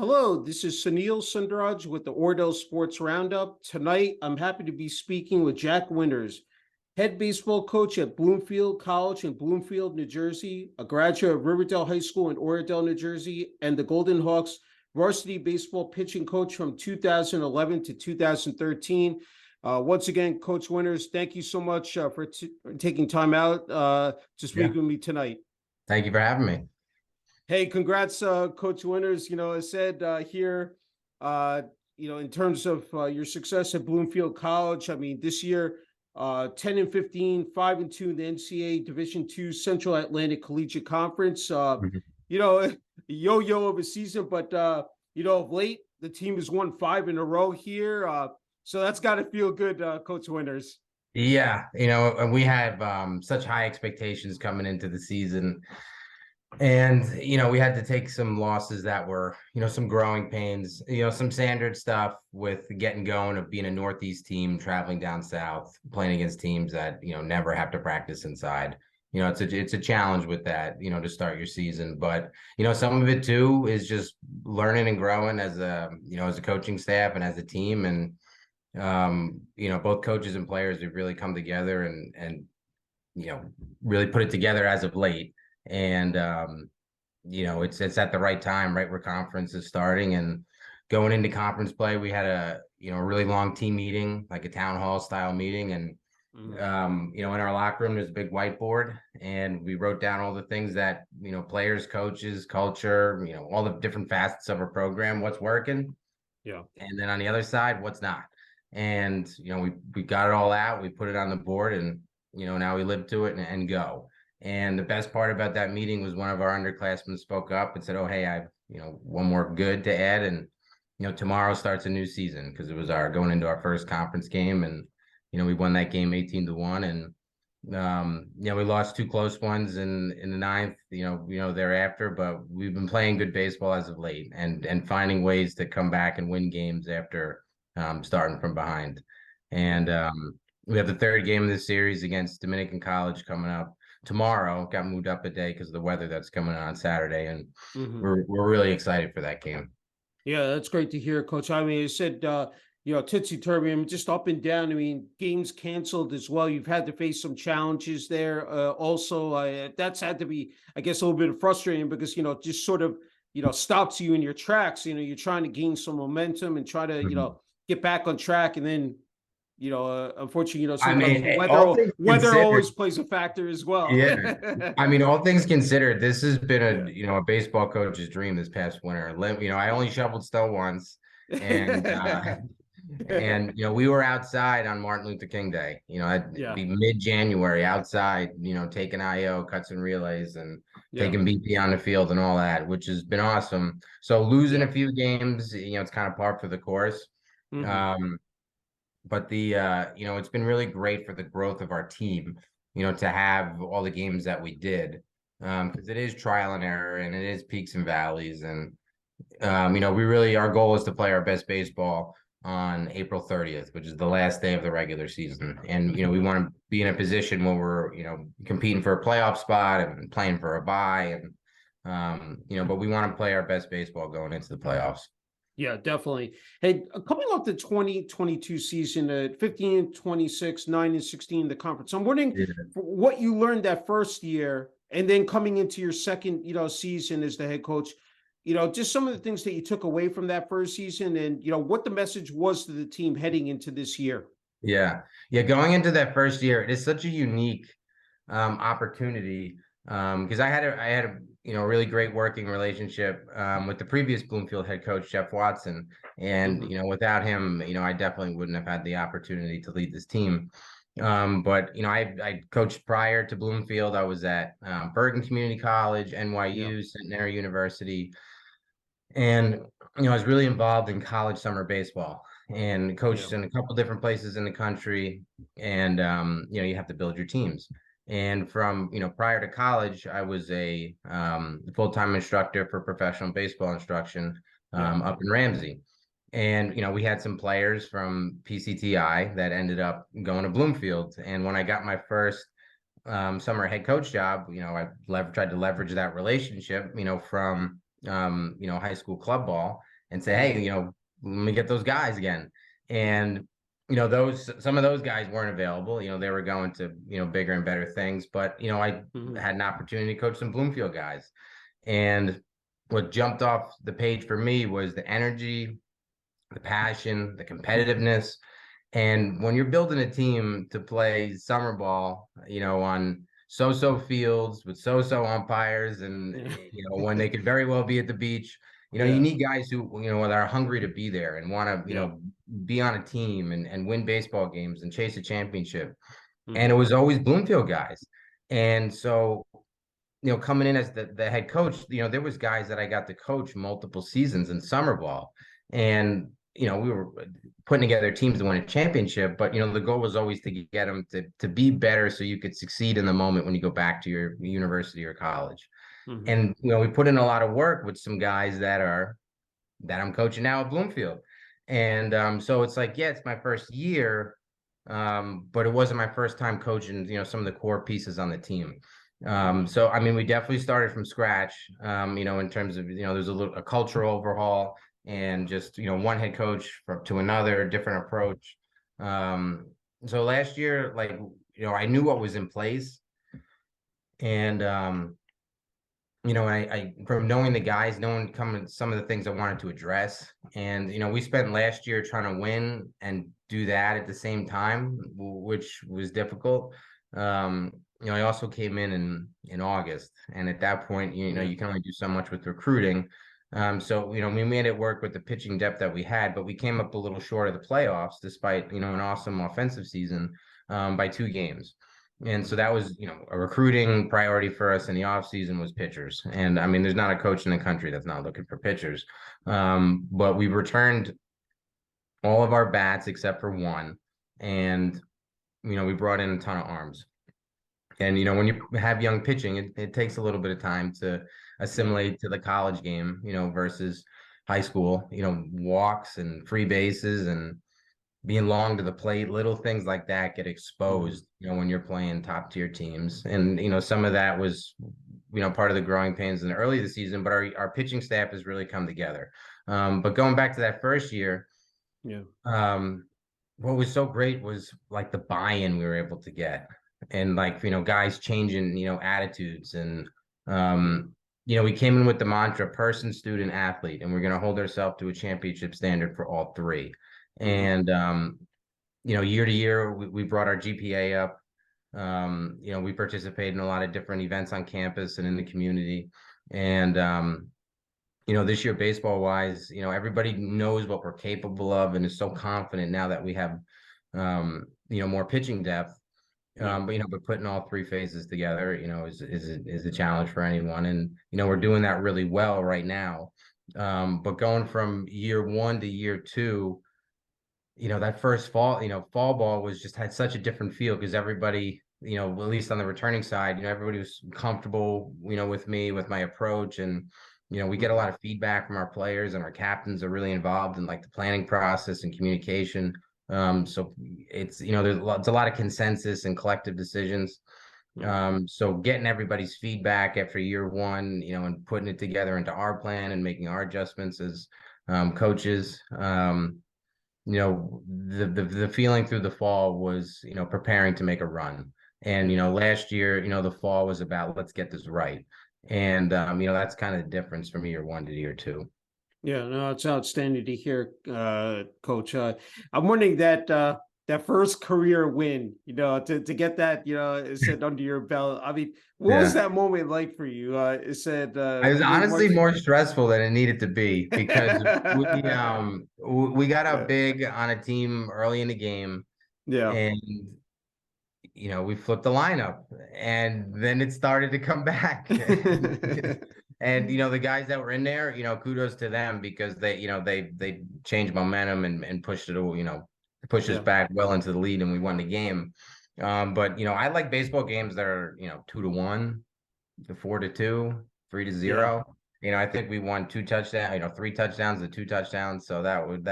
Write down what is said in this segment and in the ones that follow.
Hello, this is Sunil Sunder Raj with the Oradell Sports Roundup. Tonight, I'm happy to be speaking with Jack Winters, head baseball coach at Bloomfield College in Bloomfield, New Jersey, a graduate of River Dell High School in Oradell, New Jersey, and the Golden Hawks varsity baseball pitching coach from 2011 to 2013. Once again, Coach Winters, thank you so much for taking time out to speak Yeah. with me tonight. Thank you for having me. Hey, congrats, Coach Winters. I said here, in terms of your success at Bloomfield College, I mean, this year, 10-15, 5-2 in the NCAA Division II Central Atlantic Collegiate Conference. Yo-yo of a season, but, of late, the team has won 5 in a row here. So that's got to feel good, Coach Winters. Yeah, and we have such high expectations coming into the season. And, we had to take some losses that were, some growing pains, some standard stuff with getting going of being a Northeast team, traveling down south, playing against teams that, never have to practice inside. It's a challenge with that, to start your season. But, some of it, too, is just learning and growing as as a coaching staff and as a team. And, both coaches and players have really come together and really put it together as of late. And it's at the right time, right where conference is starting. And going into conference play, we had a really long team meeting, like a town hall style meeting. And in our locker room there's a big whiteboard, and we wrote down all the things that players, coaches, culture, all the different facets of our program, what's working, and then on the other side, what's not. And we got it all out, we put it on the board, and now we live to it and go. And the best part about that meeting was one of our underclassmen spoke up and said, "Oh, hey, I've one more good to add, and tomorrow starts a new season," because it was going into our first conference game, and we won that game 18-1, and we lost 2 close ones in the ninth, thereafter, but we've been playing good baseball as of late, and finding ways to come back and win games after starting from behind. And we have the third game of this series against Dominican College coming up tomorrow. Got moved up a day because of the weather that's coming on Saturday, and we're really excited for that game. Yeah, that's great to hear, Coach. I mean, you said Tootsie Turvy, I mean, just up and down. I mean, games canceled as well. You've had to face some challenges there. Also, that's had to be, I guess, a little bit frustrating because just sort of stops you in your tracks. You're trying to gain some momentum and try to get back on track, and then unfortunately, sometimes weather always plays a factor as well. Yeah. I mean, all things considered, this has been a baseball coach's dream this past winter. I only shoveled snow once, and and we were outside on Martin Luther King Day, be mid-January outside, taking IO cuts and relays, and taking BP on the field and all that, which has been awesome. So losing a few games, it's kind of par for the course. But it's been really great for the growth of our team, to have all the games that we did, because it is trial and error, and it is peaks and valleys. And, our goal is to play our best baseball on April 30th, which is the last day of the regular season. And, we want to be in a position where we're, competing for a playoff spot and playing for a bye. And, but we want to play our best baseball going into the playoffs. Yeah, definitely. Hey, coming off the 2022 season at 15-26, 9-16, the conference, I'm wondering what you learned that first year, and then coming into your second, season as the head coach, just some of the things that you took away from that first season, and, what the message was to the team heading into this year. Yeah. Going into that first year, it is such a unique opportunity, because I had a really great working relationship with the previous Bloomfield head coach, Jeff Watson. And, without him, I definitely wouldn't have had the opportunity to lead this team. But, I coached prior to Bloomfield. I was at Bergen Community College, NYU, Centenary University. And, I was really involved in college summer baseball and coached in a couple different places in the country. And, you have to build your teams. And from, prior to college, I was a full-time instructor for professional baseball instruction up in Ramsey. And, we had some players from PCTI that ended up going to Bloomfield. And when I got my first summer head coach job, I tried to leverage that relationship, from, high school club ball. and say, hey, let me get those guys again. And some of those guys weren't available. They were going to bigger and better things. But I had an opportunity to coach some Bloomfield guys, and what jumped off the page for me was the energy, the passion, the competitiveness. And when you're building a team to play summer ball, on so-so fields with so-so umpires, and when they could very well be at the beach, you need guys who that are hungry to be there and want to be on a team and win baseball games and chase a championship. And it was always Bloomfield guys. And so coming in as the head coach, there was guys that I got to coach multiple seasons in summer ball, and we were putting together teams to win a championship, but the goal was always to get them to be better so you could succeed in the moment when you go back to your university or college. And we put in a lot of work with some guys that I'm coaching now at Bloomfield. And so it's like, it's my first year, but it wasn't my first time coaching some of the core pieces on the team. So I mean, we definitely started from scratch, in terms of there's a cultural overhaul, and just one head coach to another, different approach. So last year, like I knew what was in place, and I from knowing the guys, knowing some of the things I wanted to address, and we spent last year trying to win and do that at the same time, which was difficult. I also came in August, and at that point, you can only do so much with recruiting. So we made it work with the pitching depth that we had, but we came up a little short of the playoffs, despite an awesome offensive season, by 2 games. And so that was a recruiting priority for us in the offseason was pitchers. And I mean, there's not a coach in the country that's not looking for pitchers. But we returned all of our bats except for one, and we brought in a ton of arms. And when you have young pitching, it takes a little bit of time to assimilate to the college game, versus high school. Walks and free bases and being long to the plate, little things like that get exposed, when you're playing top tier teams. And some of that was part of the growing pains in the early of the season, but our pitching staff has really come together. But going back to that first year, what was so great was like the buy-in we were able to get, and like guys changing attitudes. And we came in with the mantra person, student, athlete, and we're going to hold ourselves to a championship standard for all 3. And year to year we brought our GPA up. We participated in a lot of different events on campus and in the community. And this year baseball wise, everybody knows what we're capable of and is so confident now that we have more pitching depth. But putting all 3 phases together, is a challenge for anyone. And, we're doing that really well right now. But going from year 1 to year 2, that first fall ball had such a different feel, because everybody, at least on the returning side, everybody was comfortable, with me, with my approach. And, we get a lot of feedback from our players, and our captains are really involved in like the planning process and communication. So it's, there's a lot of consensus and collective decisions. So getting everybody's feedback after year 1, and putting it together into our plan and making our adjustments as coaches, the feeling through the fall was, preparing to make a run. And, last year, the fall was about, let's get this right. And, that's kind of the difference from year 1 to year 2. Yeah, no, it's outstanding to hear, Coach. I'm wondering that first career win, to get that, it said under your belt. I mean, what was that moment like for you? It said it was honestly more stressful than it needed to be, because we got up big on a team early in the game, and we flipped the lineup, and then it started to come back. And the guys that were in there, kudos to them, because they changed momentum and pushed it, pushed us back well into the lead, and we won the game. But I like baseball games that are 2-1, to 4-2, 3-0. I think we won 2 touchdowns, 3 touchdowns to 2 touchdowns. So that would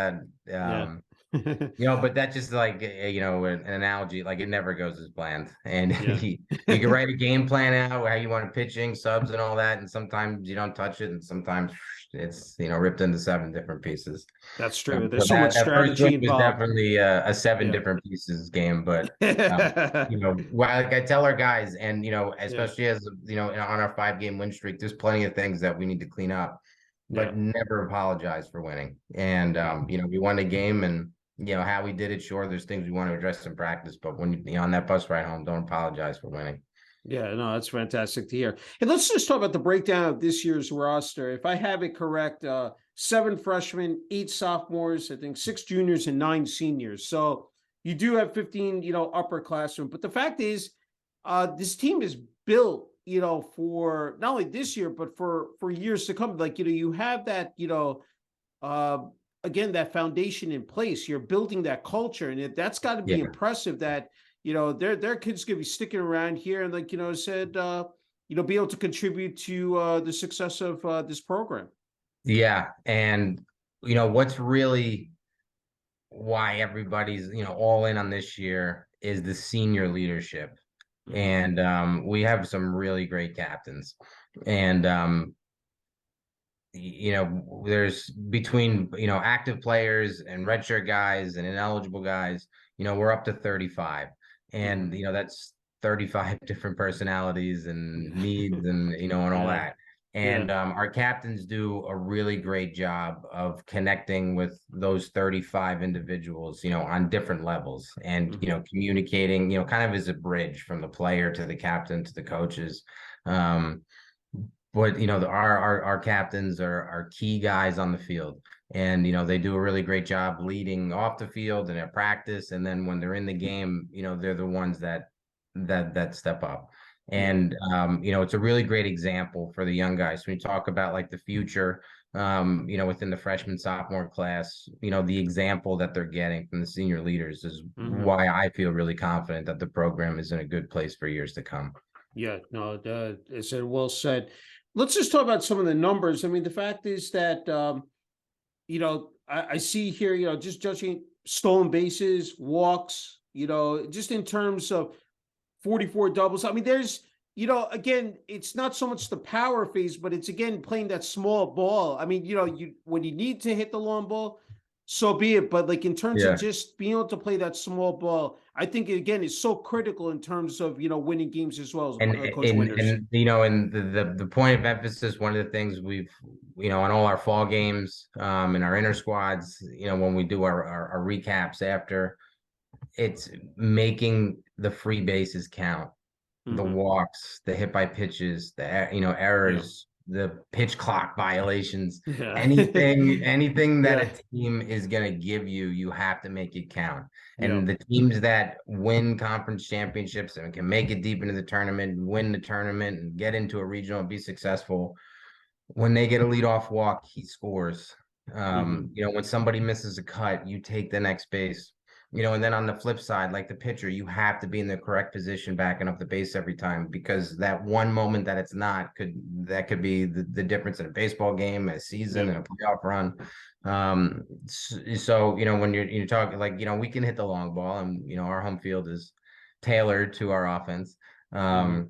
But that's just like, an analogy, like it never goes as planned. And Yeah. you can write a game plan out how you want to pitching, subs and all that. And sometimes you don't touch it. And sometimes it's, ripped into 7 different pieces. That's true. So There's so much that first strategy swing was involved. definitely a seven Yeah. different pieces game. But, Yeah. like I tell our guys, and, especially as, on our 5-game win streak, there's plenty of things that we need to clean up, Yeah. but never apologize for winning. And, Yeah. we won the game, and, how we did it, sure, there's things we want to address in practice, but when you're on that bus ride home, don't apologize for winning. Yeah, no, that's fantastic to hear. And let's just talk about the breakdown of this year's roster. If I have it correct, 7 freshmen, 8 sophomores, I think 6 juniors and 9 seniors. So you do have 15, upperclassmen. But the fact is, this team is built, for not only this year, but for years to come. Like, you have that, uh, again, that foundation in place. You're building that culture, and that's got to be Yeah. impressive. That their kids gonna be sticking around here, and like said, be able to contribute to the success of this program. Yeah. And, what's really why everybody's, all in on this year is the senior leadership. Mhm. And we have some really great captains. And there's between, active players and redshirt guys and ineligible guys, we're up to 35. And, Mhm. that's 35 different personalities and needs and, and all Yeah, that. yeah. And our captains do a really great job of connecting with those 35 individuals, on different levels and, Mhm. communicating, kind of as a bridge from the player to the captain to the coaches. But our captains are key guys on the field, and they do a really great job leading off the field and at practice, and then when they're in the game, they're the ones that step up. Yeah. And it's a really great example for the young guys when you talk about like the future, within the freshman sophomore class. The example that they're getting from the senior leaders is Mhm. why I feel really confident that the program is in a good place for years to come. Yeah, no, it's well said. Let's just talk about some of the numbers. I mean, the fact is that I see here, just judging stolen bases, walks, just in terms of 44 doubles. I mean, there's, again, it's not so much the power phase, but it's again playing that small ball. I mean, you when you need to hit the long ball, so be it. But like in terms of Yeah. just being able to play that small ball, I think again is so critical in terms of winning games as well, And Coach Winters. and the point of emphasis, one of the things we've, on all our fall games, in our inner squads, when we do our recaps after, it's making the free bases count, the Hmm. walks, the hit by pitches, the Yeah, errors, the pitch clock violations, yeah, anything that yeah, a team is gonna give you, you have to make it count. yeah, And the teams that win conference championships and can make it deep into the tournament, win the tournament, and get into a regional and be successful, when they get a leadoff walk, he scores. hmm, When somebody misses a cut, you take the next base. And then on the flip side, like the pitcher, you have to be in the correct position backing up the base every time, because that one moment that it's not could be the difference in a baseball game, a season, yeah, and a playoff run. So when you're talking like, we can hit the long ball, and our home field is tailored to our offense. hmm,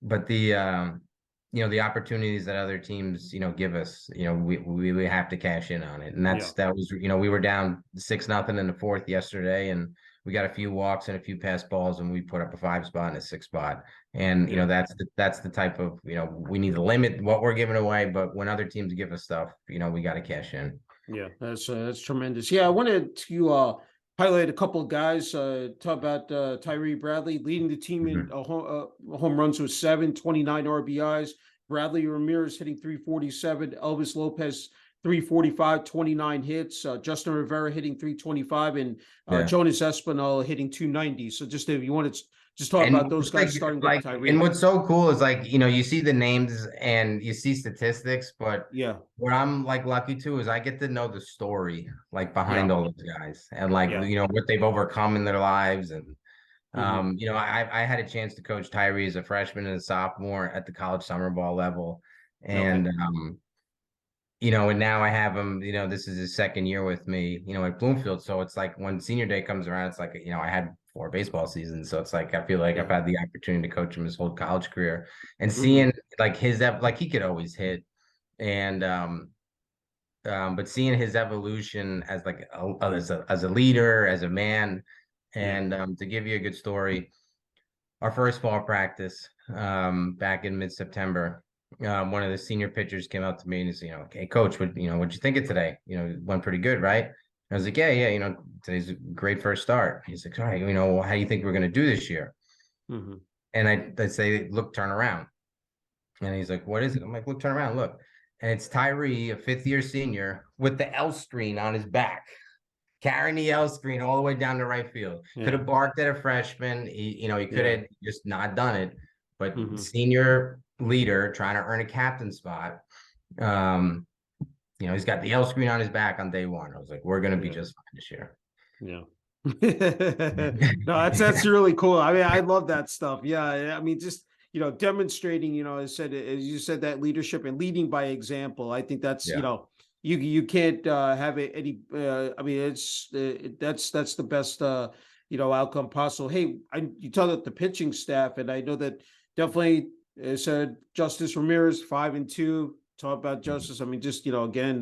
But the opportunities that other teams, give us, we have to cash in on it. And yeah, that was, we were down 6-0 in the fourth yesterday, and we got a few walks and a few pass balls, and we put up a 5 spot and a 6 spot. And, yeah. that's the type of, we need to limit what we're giving away, but when other teams give us stuff, we got to cash in. Yeah, that's tremendous. Yeah, I wanted to highlight a couple of guys. Talk about Tyree Bradley leading the team in Mhm. home runs with 729 RBIs. Bradley Ramirez hitting 347. Elvis Lopez 345, 29 hits. Justin Rivera hitting 325, and Yeah. Jonas Espinal hitting 290. So just if you want to just talk about And those guys, starting with and Tyree. what's so cool is like, you see the names and you see statistics, but Yeah, what I'm like lucky too is I get to know the story like yeah, behind all those guys, and like, yeah. what they've overcome in their lives. And Hmm. I had a chance to coach Tyree as a freshman and a sophomore at the college summer ball level. Okay. And and now I have him, this is his second year with me, at Bloomfield. So it's like when senior day comes around, it's like, I had 4 baseball seasons. So it's like, I feel like I've Yeah. had the opportunity to coach him his whole college career and Hmm. seeing like like he could always hit. And, but seeing his evolution as like as a leader, as a man, Yeah. and to give you a good story, our first fall practice back in mid-September, one of the senior pitchers came up to me and he said, okay, coach, what'd you think of today? It went pretty good, right? I was like, yeah, today's a great first start. He's like, all right, how do you think we're going to do this year? Hmm. And I'd say, look, turn around. And he's like, what is it? I'm like, look, turn around, look. And it's Tyree, a fifth-year senior, with the L screen on his back, carrying the L screen all the way down to right field. Could Yeah. have barked at a freshman. He could Yeah. have just not done it. But Hmm. senior leader trying to earn a captain spot. Um, he's got the L screen on his back on day one. I was like, we're gonna be Yeah. just fine this year. Yeah. No, that's really cool. I mean, I love that stuff. Yeah. I mean, just demonstrating, as you said, that leadership and leading by example. I think that's, Yeah. you can't have it any I mean, that's the best outcome possible. Hey, you talked about the pitching staff, and I know that definitely said Justice Ramirez 5-2. Talk about Mhm. Justice. I mean, just again,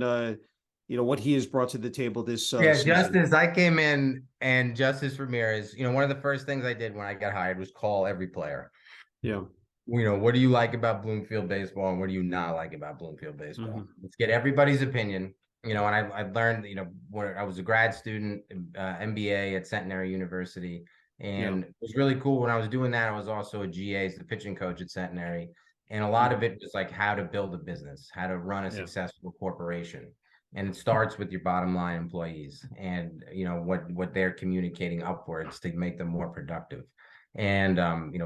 what he has brought to the table this Yeah, season. Justice, I came in and Justice Ramirez, one of the first things I did when I got hired was call every player. Yeah. What do you like about Bloomfield baseball and what do you not like about Bloomfield baseball? Hmm. Let's get everybody's opinion. And I've learned, when I was a grad student, MBA at Centenary University, Yeah. and it was really cool when I was doing that. I was also a GA, as the pitching coach at Centenary, and a lot of Hmm. it was like how to build a business, how to run a Yeah. successful corporation, and it starts with your bottom line employees, and what they're communicating upwards to make them more productive. And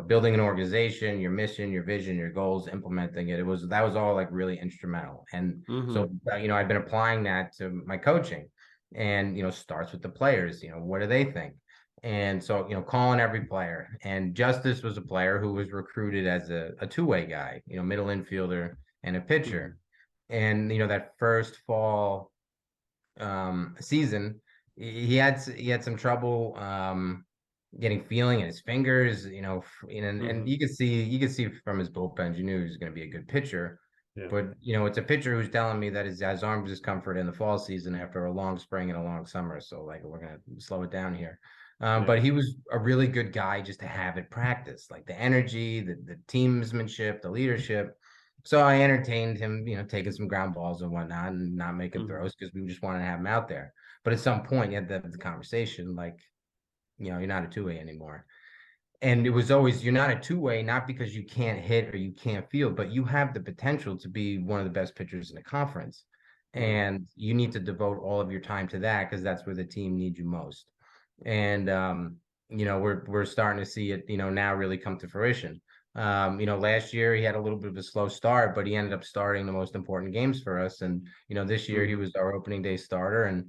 building an organization, your mission, your vision, your goals, implementing it, that was all like really instrumental. And Hmm. so I've been applying that to my coaching, and starts with the players. What do they think? And so calling every player. And Justice was a player who was recruited as a two-way guy, middle infielder and a Hmm. pitcher. And that first fall season, he had some trouble getting feeling in his fingers, and Hmm. you could see from his bullpens, you knew he was going to be a good pitcher. Yeah. But it's a pitcher who's telling me that his arm discomfort in the fall season after a long spring and a long summer. So like we're gonna slow it down here. Yeah. But he was a really good guy just to have it practice, like the energy, the teamsmanship, the leadership. So I entertained him, taking some ground balls and whatnot and not making Hmm. throws because we just wanted to have him out there. But at some point, you had to have the conversation, like, you're not a two-way anymore. And it was always, you're not a two-way, not because you can't hit or you can't field, but you have the potential to be one of the best pitchers in the conference. Right. And you need to devote all of your time to that because that's where the team needs you most. And we're starting to see it, now really come to fruition. Last year he had a little bit of a slow start, but he ended up starting the most important games for us. And this year he Hmm. was our opening day starter, and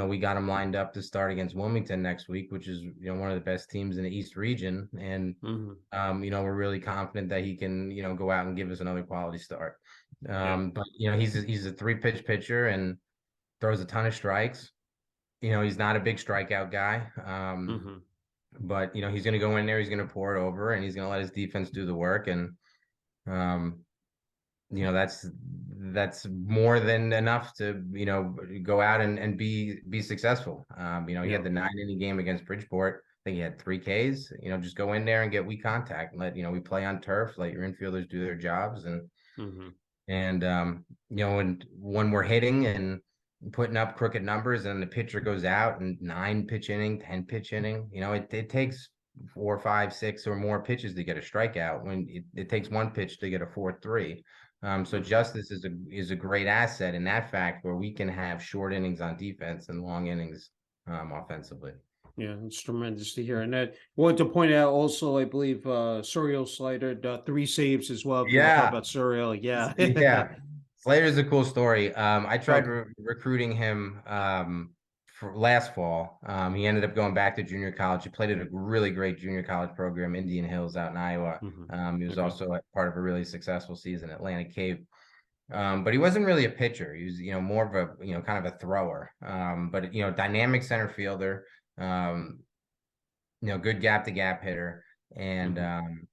we got him lined up to start against Wilmington next week, which is, one of the best teams in the East region. And, Hmm. we're really confident that he can, go out and give us another quality start. Yeah. But, he's a three-pitch pitcher and throws a ton of strikes. He's not a big strikeout guy. Hmm. But, he's going to go in there, he's going to pour it over, and he's going to let his defense do the work. And, um, that's more than enough to go out and be successful. He Yeah. had the 9 inning game against Bridgeport. I think he had 3 Ks. Just go in there and get weak contact and let we play on turf, let your infielders do their jobs. Hmm. And when we're hitting and putting up crooked numbers and the pitcher goes out and 9 pitch inning, 10 pitch inning, it takes 4, 5, 6 or more pitches to get a strikeout when it takes one pitch to get a 4-3. So Hmm. Justice is a great asset in that fact where we can have short innings on defense and long innings offensively. Yeah, it's tremendous to hear. And I wanted to point out also, I believe Suriel Slider, 3 saves as well. If you want to talk Yeah, about Suriel, yeah. yeah. Slater's a cool story. I tried Okay. recruiting him for last fall. He ended up going back to junior college. He played at a really great junior college program, Indian Hills, out in Iowa. Hmm. He was Okay. also a part of a really successful season at Atlantic Cape. But he wasn't really a pitcher. He was, more of a, kind of a thrower. But dynamic center fielder. Um, good gap to gap hitter, and Mhm.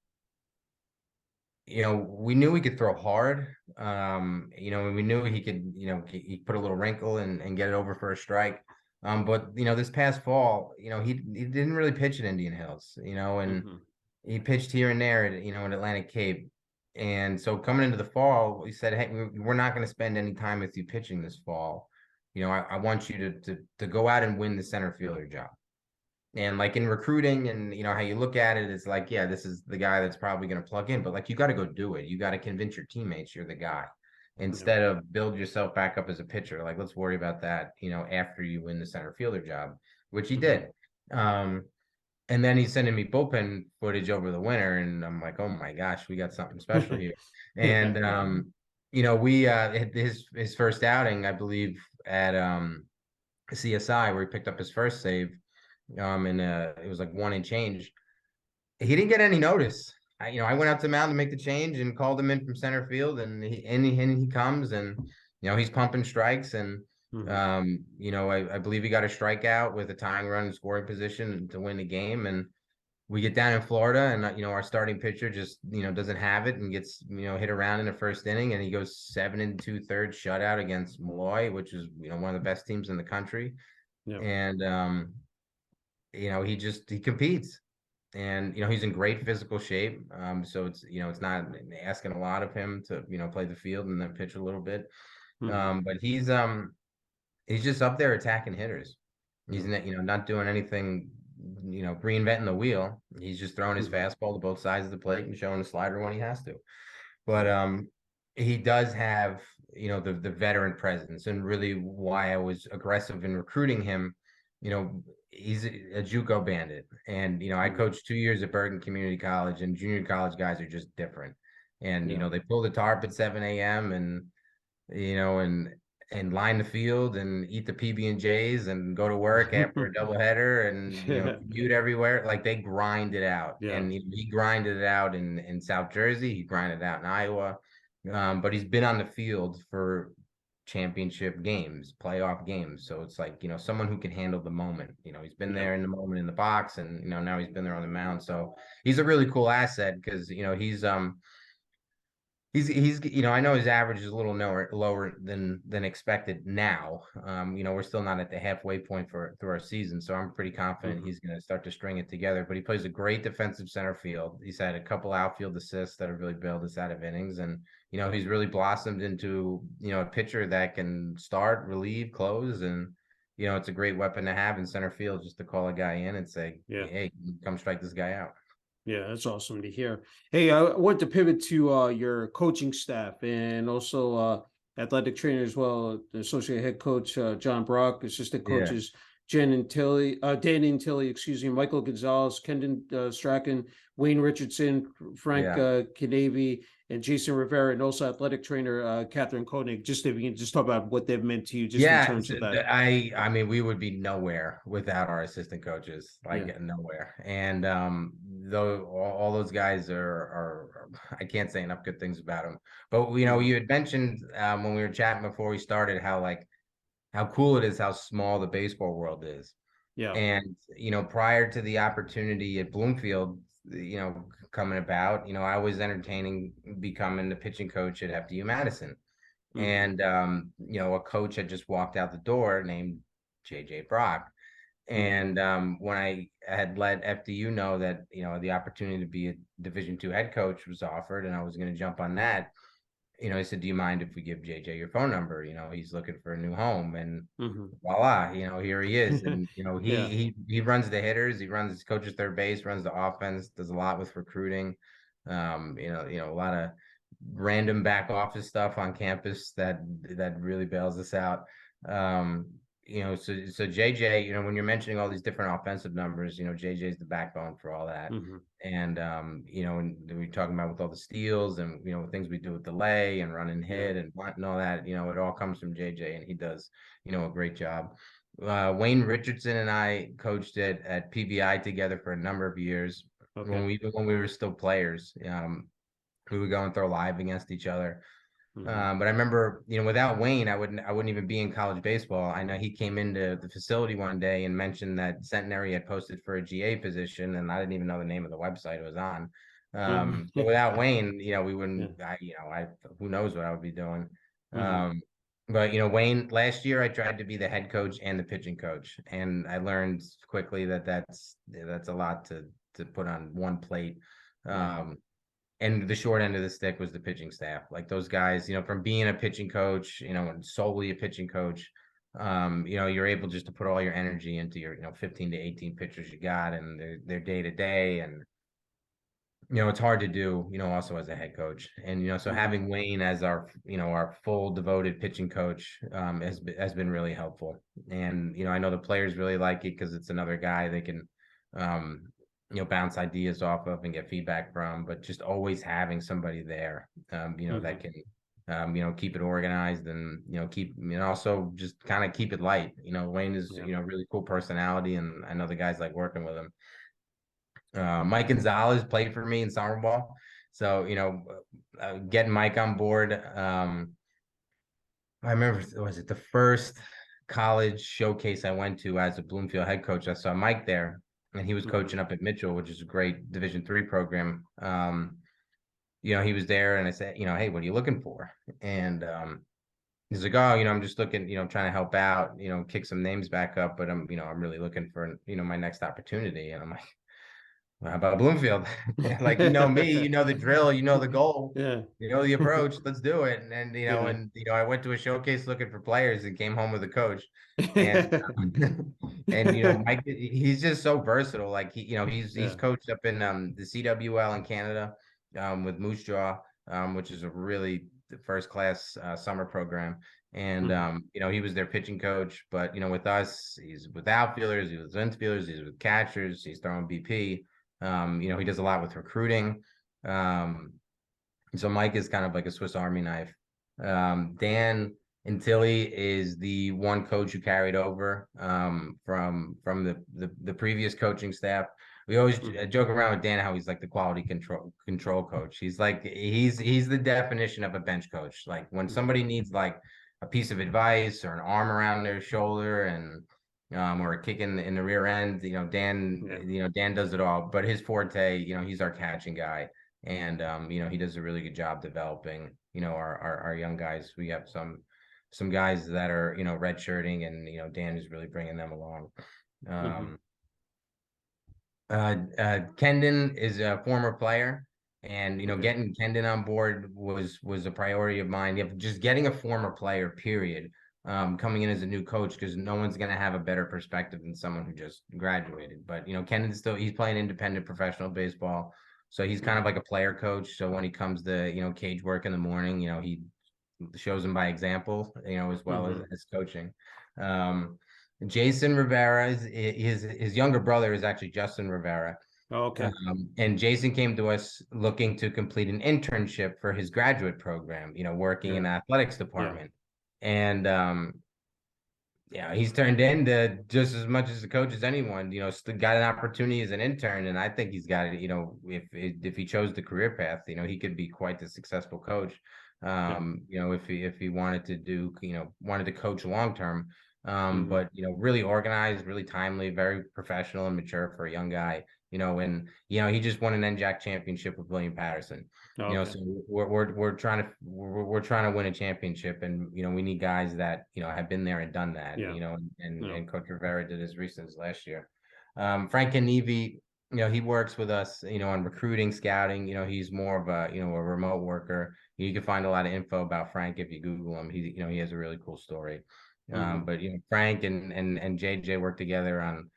we knew he could throw hard. And we knew he could, he put a little wrinkle and get it over for a strike. But this past fall, he didn't really pitch at Indian Hills, and Mhm. he pitched here and there, in Atlantic Cape. And so coming into the fall, we said, hey, we're not going to spend any time with you pitching this fall. I want you to go out and win the center fielder job. And like in recruiting and how you look at it, it's like, yeah, this is the guy that's probably going to plug in, but like you got to go do it. You got to convince your teammates you're the guy Yeah. instead of build yourself back up as a pitcher. Like let's worry about that, after you win the center fielder job, which he Mhm. did. Um, and then he's sending me bullpen footage over the winter, and I'm like, oh my gosh, we got something special here. Yeah. And we his first outing, I believe, at CSI where he picked up his first save. And it was like one and change. He didn't get any notice. I went out to the mound to make the change and called him in from center field, and he comes, and he's pumping strikes, and Mhm. I believe he got a strikeout with a tying run in scoring position to win the game, and we get down in Florida, and our starting pitcher just doesn't have it and gets hit around in the first inning, and he goes 7 2/3 shutout against Malloy, which is one of the best teams in the country, Yeah. and he competes, and he's in great physical shape. So it's not asking a lot of him to play the field and then pitch a little bit. Mhm. But he's just up there attacking hitters. He's Yeah. not doing anything, reinventing the wheel. He's just throwing his Mhm. fastball to both sides of the plate and showing the slider when he has to. But Yeah. he does have the veteran presence, and really why I was aggressive in recruiting him. He's a JUCO bandit, and I Mhm. coached 2 years at Bergen Community College, and junior college guys are just different. And Yeah. they pull the tarp at 7 a.m. and you know, and line the field and eat the PB&Js and go to work after a doubleheader and Yeah. commute everywhere. Like they grind it out, Yeah. and he grinded it out in South Jersey. He grinded it out in Iowa, but he's been on the field for championship games, playoff games. So it's like someone who can handle the moment. He's been Yeah. there in the moment in the box, and now he's been there on the mound. So he's a really cool asset because he's I know his average is a little lower than expected now. We're still not at the halfway point through our season, so I'm pretty confident Mhm. he's going to start to string it together. But he plays a great defensive center field. He's had a couple outfield assists that have really bailed us out of innings, and he's really blossomed into a pitcher that can start, relieve, close, and it's a great weapon to have in center field just to call a guy in and say, Yeah. hey, come strike this guy out. Yeah, that's awesome to hear. Hey, I want to pivot to your coaching staff and also athletic trainer as well, the associate head coach John Brock, assistant Yeah. coaches Dan and Tilly, excuse me, Michael Gonzalez, Kendon Strachan, Wayne Richardson, Frank Yeah. Canavy, and Jason Rivera, and also athletic trainer Catherine Koenig. Just if you can just talk about what they've meant to you, just in Yeah, terms of that. I mean we would be nowhere without our assistant coaches, Yeah. like nowhere. And though all those guys I can't say enough good things about them. But Hmm. you had mentioned when we were chatting before we started how cool it is how small the baseball world is. Yeah. And prior to the opportunity at Bloomfield, coming about, I was entertaining becoming the pitching coach at FDU Madison. Hmm. And a coach had just walked out the door named JJ Brock. Hmm. And when I had let FDU know that the opportunity to be a Division II head coach was offered, and I was going to jump on that, he said, "Do you mind if we give JJ your phone number? He's looking for a new home." And Hmm. voila, here he is. And Yeah. he runs the hitters, coaches third base, runs the offense, does a lot with recruiting. A lot of random back office stuff on campus that really bails us out. Um, so JJ, when you're mentioning all these different offensive numbers, JJ is the backbone for all that. Hmm. And and we're talking about with all the steals and things we do with delay and run and Yeah. hit and bunt and all that, it all comes from JJ, and he does a great job. Wayne Richardson and I coached at PBI together for a number of years Okay. when we were still players. We would go and throw live against each other. But I remember, without Wayne, I wouldn't even be in college baseball. I know he came into the facility one day and mentioned that Centenary had posted for a GA position, and I didn't even know the name of the website it was on. But without Wayne, we Yeah. wouldn't. Who knows what I would be doing. Mhm. But Wayne, last year I tried to be the head coach and the pitching coach, and I learned quickly that that's a lot to put on one plate. Yeah. And the short end of the stick was the pitching staff. Like those guys, from being a pitching coach, and solely a pitching coach, you're able just to put all your energy into your, 15 to 18 pitchers you got and their day to day. And, it's hard to do, also as a head coach. And, so Mhm. having Wayne as our full devoted pitching coach has been really helpful. And, I know the players really like it because it's another guy they can, um, bounce ideas off of and get feedback from, but just always having somebody there, that Mhm. can, keep it organized and, keep, also just kind of keep it light. Wayne is, Yeah. really cool personality, and I know the guys like working with him. Mike Gonzalez played for me in summer ball. So, getting Mike on board. I remember, was it the first college showcase I went to as a Bloomfield head coach? I saw Mike there, and he was Mhm. coaching up at Mitchell, which is a great Division III program. He was there, and I said, hey, what are you looking for? And he's like, oh, I'm just looking, trying to help out, kick some names back up, but I'm really looking for, my next opportunity. And I'm like, how about Bloomfield? Like, me, the drill, the goal, Yeah. the approach. Let's do it. And Yeah. I went to a showcase looking for players and came home with a coach. And and Mike, he's just so versatile. Like he's Yeah. coached up in the CWL in Canada with Moose Jaw, which is a really first class summer program. And Mhm. he was their pitching coach, but with us, he's with outfielders, he's with infielders, he's with catchers, he's throwing BP. He does a lot with recruiting. So Mike is kind of like a Swiss Army knife. Dan Antilli is the one coach who carried over from the previous coaching staff. We always Mhm. joke around with Dan how he's like the quality control coach. He's the definition of a bench coach. Like when Mhm. somebody needs like a piece of advice or an arm around their shoulder and or a kick in the rear end, Yeah. Dan does it all. But his forte, he's our catching guy. And he does a really good job developing, our young guys. We have some guys that are, redshirting, and Dan is really bringing them along. Mhm. Um, Kendon is a former player, and Okay. getting Kendon on board was a priority of mine. Just getting a former player, period, coming in as a new coach, because no one's going to have a better perspective than someone who just graduated. But Kendon's he's playing independent professional baseball, so he's kind of Mhm. like a player coach. So when he comes to cage work in the morning, he shows him by example, as well Mhm. as coaching. Um, Jason Rivera is his younger brother is actually Justin Rivera. Oh, okay. And Jason came to us looking to complete an internship for his graduate program, working in Yeah. the athletics Yeah. department. And yeah, he's turned into just as much as the coach as anyone, still got an opportunity as an intern. And I think he's got it, if he chose the career path, he could be quite the successful coach. Yeah. If he wanted to do, wanted to coach long term. Mhm. But really organized, really timely, very professional and mature for a young guy. And he just won an NJAC championship with William Patterson. Okay. So we're trying to win a championship, and we need guys that have been there and done that. Yeah. Yeah. And Coach Rivera did as recent as last year. Frank Nevi, he works with us, on recruiting, scouting. He's more of a remote worker. You can find a lot of info about Frank if you Google him. He has a really cool story. Mhm. But Frank and JJ work together on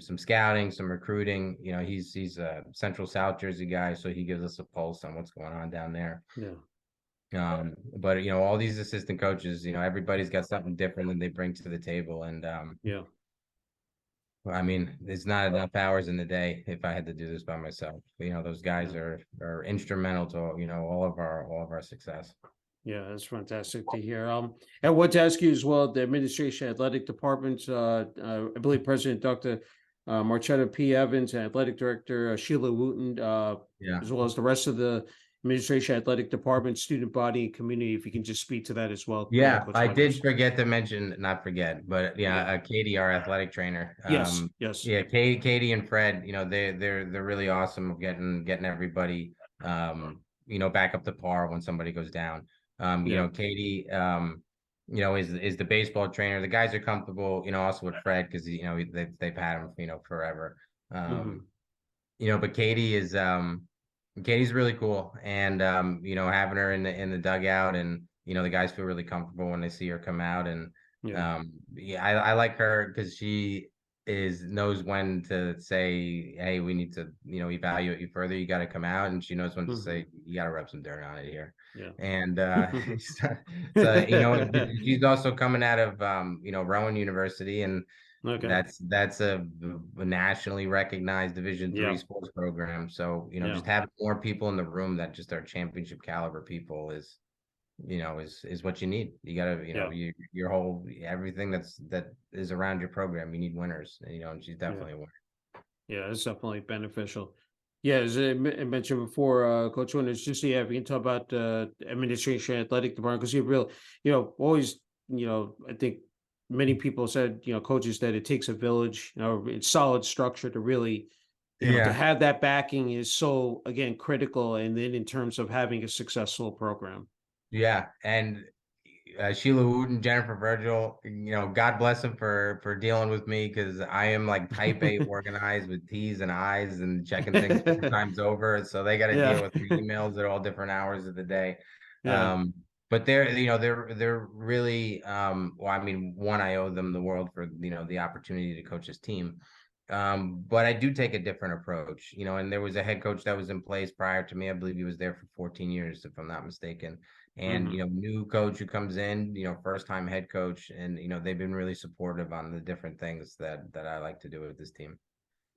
some scouting, some recruiting. He's a Central South Jersey guy, so he gives us a pulse on what's going on down there. Yeah. But all these assistant coaches, everybody's got something different that they bring to the table. And Yeah. I mean, there's not enough hours in the day if I had to do this by myself. Those guys Yeah. are instrumental to all of our success. Yeah, that's fantastic to hear. I want to ask you as well, the administration athletic departments, I believe President Dr. Marchetta P. Evans and Athletic Director Sheila Wooten, Yeah. as well as the rest of the administration, athletic department, student body, and community. If you can just speak to that as well, Yeah, Coach I did Winters. forget to mention, not forget, but Yeah. yeah, Katie, our athletic trainer. Yes. Yes. Yeah, Katie and Fred, they're really awesome getting everybody, back up to par when somebody goes down. Yeah. Katie, is the baseball trainer. The guys are comfortable, also with Fred because they've had him, forever. Um, Hmm. but Katie's really cool, and having her in the dugout, and the guys feel really comfortable when they see her come out, and Yeah. yeah, I like her because she knows when to say, hey, we need to evaluate you further. You got to come out, and she knows when to Hmm. say you got to rub some dirt on it here. Yeah. And so she's also coming out of Rowan University, and Okay. that's a nationally recognized Division III Yeah. sports program. So, Yeah. just having more people in the room that just are championship caliber people is what you need. You gotta, Yeah. your whole everything that is around your program, you need winners, and she's Yeah. definitely a winner. Yeah, it's definitely beneficial. Yeah, as I mentioned before, Coach Winters, just yeah, if we can talk about administration, athletic department, because you real, always, I think many people said, coaches that it takes a village, it's solid structure to really, to Yeah. have that backing is so again critical, and then in terms of having a successful program. Yeah, and Sheila Wooten, Jennifer Virgil, God bless them for dealing with me because I am like type A organized with T's and I's and checking things 4 times over. So they got to deal Yeah, with my emails at all different hours of the day. yeah, But they're really well, I mean, one, I owe them the world for the opportunity to coach this team. But I do take a different approach, and there was a head coach that was in place prior to me. I believe he was there for 14 years, if I'm not mistaken. And hmm, new coach who comes in, first time head coach, and they've been really supportive on the different things that I like to do with this team.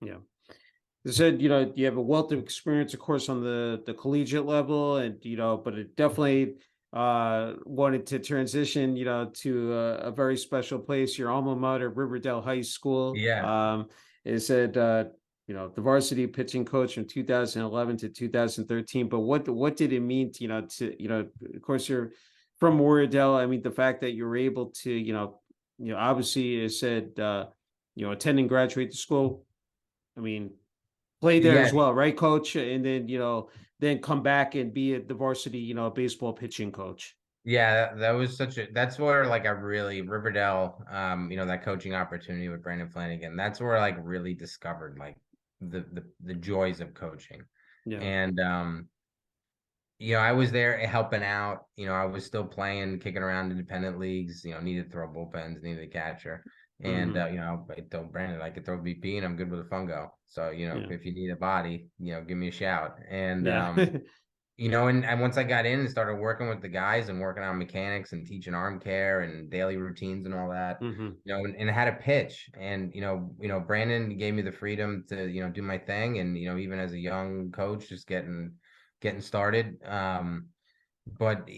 yeah. They said, you have a wealth of experience, of course, on the collegiate level, and but it definitely wanted to transition, to a very special place, your alma mater, River Dell High School. Yeah, It said, the varsity pitching coach from 2011 to 2013. But what did it mean to, of course, you're from Oradell. I mean, the fact that you're able to, obviously, it said, attend and graduate the school. I mean, play there yeah, as well, right, coach? And then, then come back and be at the varsity, baseball pitching coach. yeah. That was that's where like I really Riverdale, that coaching opportunity with Brandon Flanagan. That's where I like really discovered like the joys of coaching. Yeah. And I was there helping out. I was still playing, kicking around independent leagues. Needed to throw bullpens, needed a catcher, and Hmm. I told Brandon I could throw BP and I'm good with a fungo. So Yeah. if you need a body, give me a shout. And Yeah. and once I got in and started working with the guys and working on mechanics and teaching arm care and daily routines and all that, Hmm. and I had a pitch, and Brandon gave me the freedom to do my thing, and even as a young coach, just getting started. But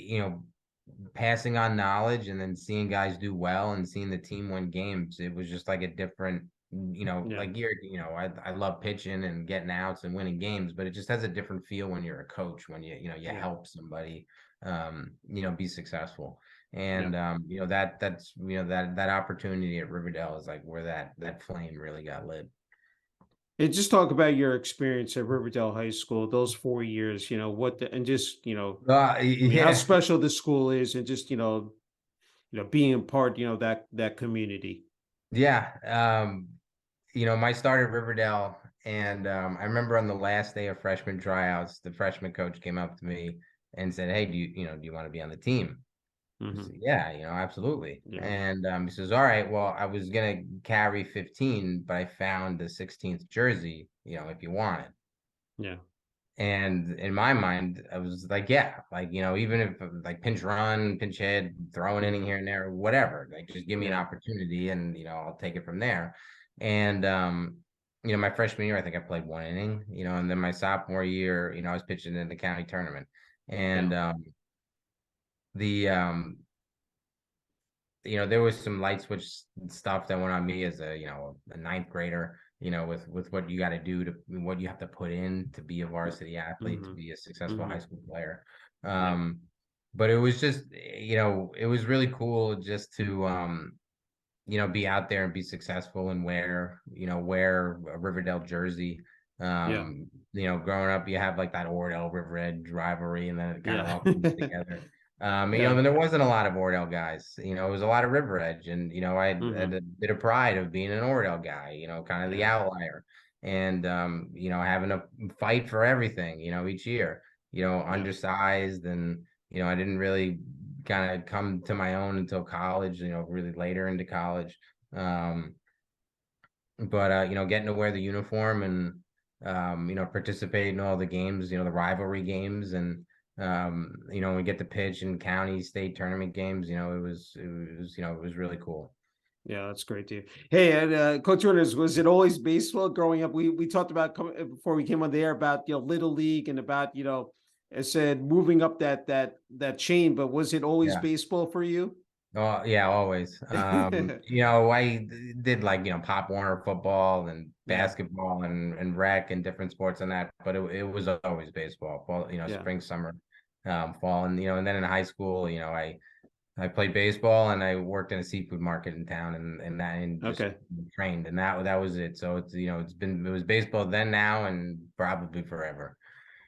passing on knowledge and then seeing guys do well and seeing the team win games, it was just like a different, Yeah. like I love pitching and getting outs and winning games, but it just has a different feel when you're a coach, when you Yeah. help somebody, be successful. Yeah. And that opportunity at Riverdale is like where that flame really got lit. And just talk about your experience at Riverdale High School, those 4 years, and just, I mean, how Yeah. special the school is, and just, being a part, that community. Yeah. My start at Riverdale, and I remember on the last day of freshman tryouts, the freshman coach came up to me and said, "Hey, do you want to be on the team?" I said, Hmm. "Yeah, absolutely." Yeah. And he says, "All right, well, I was gonna carry 15, but I found the 16th jersey, if you want it." Yeah. And in my mind, I was like, yeah, like, even if like pinch run, pinch hit, throw an inning Hmm. here and there, whatever, like just give me an Yeah. opportunity and, I'll take it from there. And, my freshman year, I think I played 1 inning, and then my sophomore year, I was pitching in the county tournament. Yeah. And, the, there was some light switch stuff that went on me as a ninth grader. with what you got to do, to what you have to put in to be a varsity athlete, to Mhm. be a successful high Mhm. school player. Yeah. But it was just, it was really cool just to, be out there and be successful and wear a Riverdale jersey. Yeah. Growing up, you have like that Oradell River Edge rivalry, and then it kind of Yeah. all comes together. Yeah. And there wasn't a lot of Oradell guys. It was a lot of River Edge, and I had Mhm. a bit of pride of being an Oradell guy. Kind of the Yeah. outlier, and having to fight for everything. Each year. Yeah. Undersized, and I didn't really kind of come to my own until college. Really later into college. Um, but getting to wear the uniform and participate in all the games, the rivalry games, and we get to pitch in county state tournament games. It was really cool. Yeah, that's great to hear. Hey, and Coach Winters, was it always baseball growing up? We talked about before we came on the air about Little League and about I said moving up that chain, but was it always Yeah. baseball for you? Oh yeah, always. I did like, Pop Warner football and Yeah, basketball and rec and different sports and that, but it was always baseball. Fall, yeah. spring, summer, fall, and then in high school, I played baseball and I worked in a seafood market in town, and just Okay. trained, and that was it. So it's it was baseball then, now, and probably forever.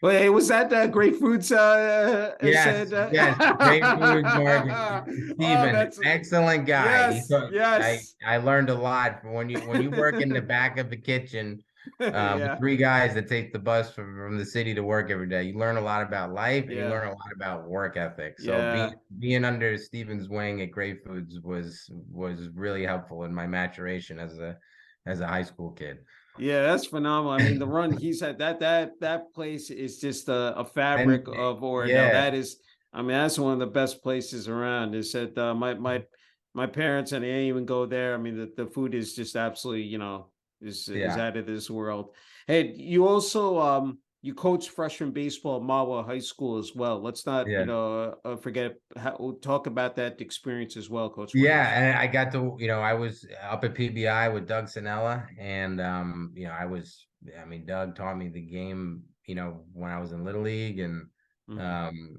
Well, hey, was that Great Foods Yes, said? yes. Great food, Morgan. Oh, Stephen, that's excellent guy. yes, yes. I learned a lot from when you work in the back of the kitchen, with Yeah, three guys that take the bus from the city to work every day. You learn a lot about life, and you yeah, learn a lot about work ethic. So being yeah. being under Stephen's wing at Great Foods was really helpful in my maturation as a high school kid. Yeah, that's phenomenal. I mean, the run he's had that place is just a fabric And of Oradell. yeah, That is, I mean, that's one of the best places around. Is that my parents and I didn't even go there. I mean, the food is just absolutely, is yeah, out of this world. Hey, you also you coach freshman baseball at Mawa High School as well. Let's not, yeah. forget talk about that experience as well, Coach Yeah, Winters. and I got to, I was up at PBI with Doug Sanella, and I mean, Doug taught me the game, when I was in Little League, and Hmm. um,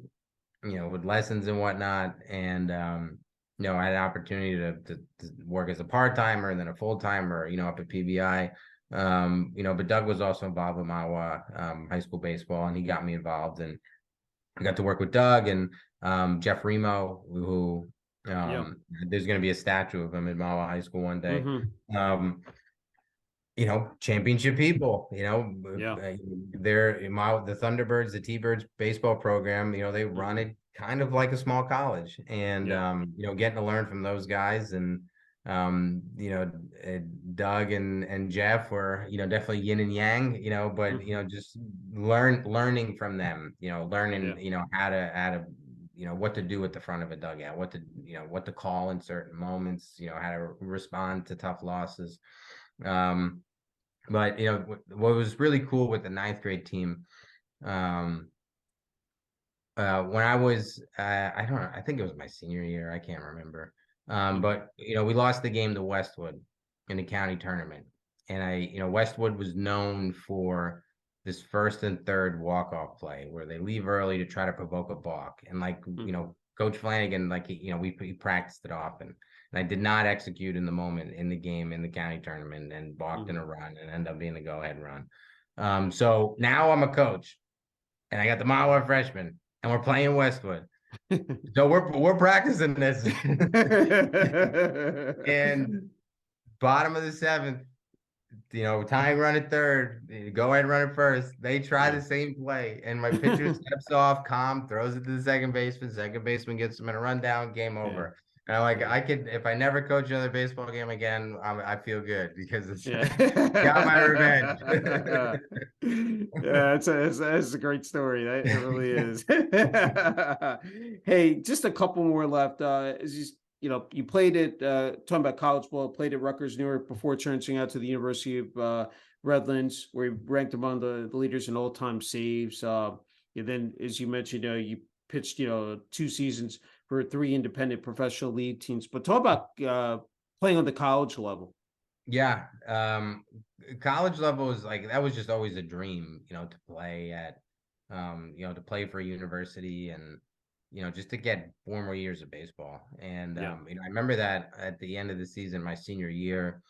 with lessons and whatnot, and I had an opportunity to work as a part-timer and then a full-timer, up at PBI. But Doug was also involved with Mawa high school baseball, and he got me involved, and I got to work with Doug and Jeff Remo, who Yeah. there's going to be a statue of him in Mawa High School one day. Hmm. Um, Championship people, Yeah. they're the Thunderbirds, the T-Birds baseball program, they run Hmm. it kind of like a small college, and Yeah. getting to learn from those guys, and Doug and Jeff were, definitely yin and yang, but Hmm. just learning from them, learning, Yeah. how to what to do at the front of a dugout, what to call in certain moments, how to respond to tough losses. But what was really cool with the ninth grade team, um, when I was, I don't know, I think it was my senior year, I can't remember. Mhm. But we lost the game to Westwood in the county tournament, and Westwood was known for this first and third walk-off play where they leave early to try to provoke a balk, and like Mhm. Coach Flanagan, like we practiced it often, and I did not execute in the moment in the game in the county tournament, and balked in Mhm. a run and ended up being the go-ahead run. So now I'm a coach, and I got the Mawa freshman, and we're playing Westwood. So we're practicing this, and bottom of the seventh, tying run at third, go ahead and run it first. They try Yeah. the same play, and my pitcher steps off, calm, throws it to the second baseman. Second baseman gets him in a rundown, game Yeah. over. And I'm like, Yeah. I could, if I never coach another baseball game again, I feel good because it's Yeah. got my revenge. Yeah, it's a great story. It really is. Hey, just a couple more left. Is just you played at talking about college ball, played at Rutgers, Newark before transferring out to the University of Redlands, where you ranked among the leaders in all-time saves. And then, as you mentioned, you pitched 2 seasons for 3 independent professional league teams. But talk about playing on the college level. Yeah. College level was like, that was just always a dream, to play at, to play for a university and, just to get 4 more years of baseball. And, Yeah. I remember that at the end of the season, my senior year,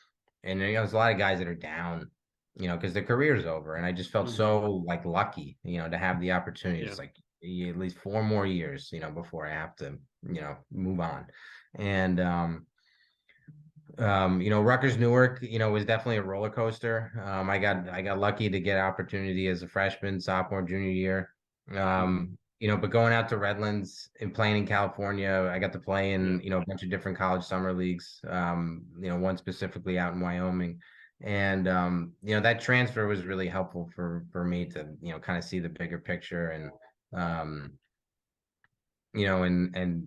and, there's a lot of guys that are down, because their career's over. And I just felt Hmm. so like lucky, to have the opportunity. Yeah. It's like at least 4 more years, before I have to, move on. And, Rutgers Newark, was definitely a roller coaster. I got lucky to get opportunity as a freshman, sophomore, junior year. Hmm. But going out to Redlands and playing in California, I got to play Yeah. in, a bunch of different college summer leagues. One specifically out in Wyoming. And that transfer was really helpful for me to, kind of see the bigger picture and you know, and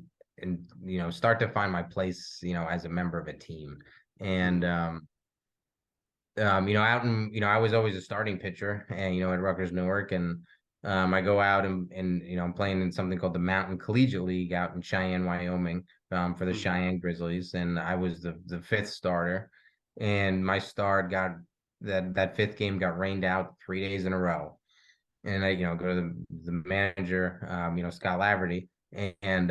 start to find my place, as a member of a team. And Hmm. out in, I was always a starting pitcher and at Rutgers Newark, and I go out and I'm playing in something called the Mountain Collegiate League out in Cheyenne, Wyoming, for the Hmm. Cheyenne Grizzlies, and I was the fifth starter, and my start got that fifth game got rained out 3 days in a row. And I, go to the manager, Scott Laverty, and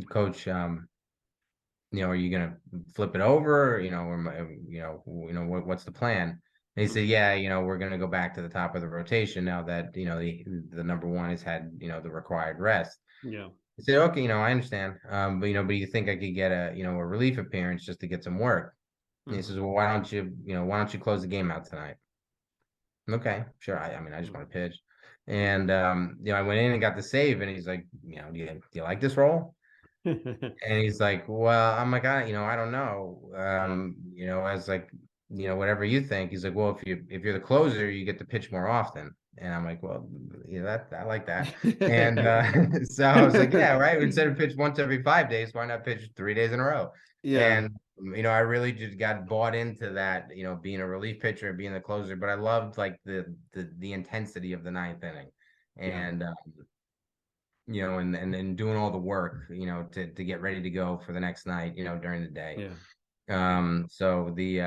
coach, are you gonna flip it over? What's the plan? And he said, Hmm. yeah, we're gonna go back to the top of the rotation now that the number one has had the required rest. Yeah. I said, okay, I understand. But you think I could get a relief appearance just to get some work? And he Hmm. says, well, why don't you close the game out tonight? Okay, sure. I mean, I just Hmm. want to pitch. And I went in and got the save, and he's like, do you like this role? And he's like, well, I'm like, I don't know. Yeah. I was like, whatever you think. He's like, well, if you're the closer, you get to pitch more often. And I'm like, well, yeah, that I like that. And so I was like, yeah, right. Instead of pitch once every 5 days, why not pitch 3 days in a row? Yeah. And I really just got bought into that, being a relief pitcher and being the closer. But I loved like the intensity of the ninth inning, Yeah. and and then doing all the work, to get ready to go for the next night, during the day. Yeah. Yeah. So the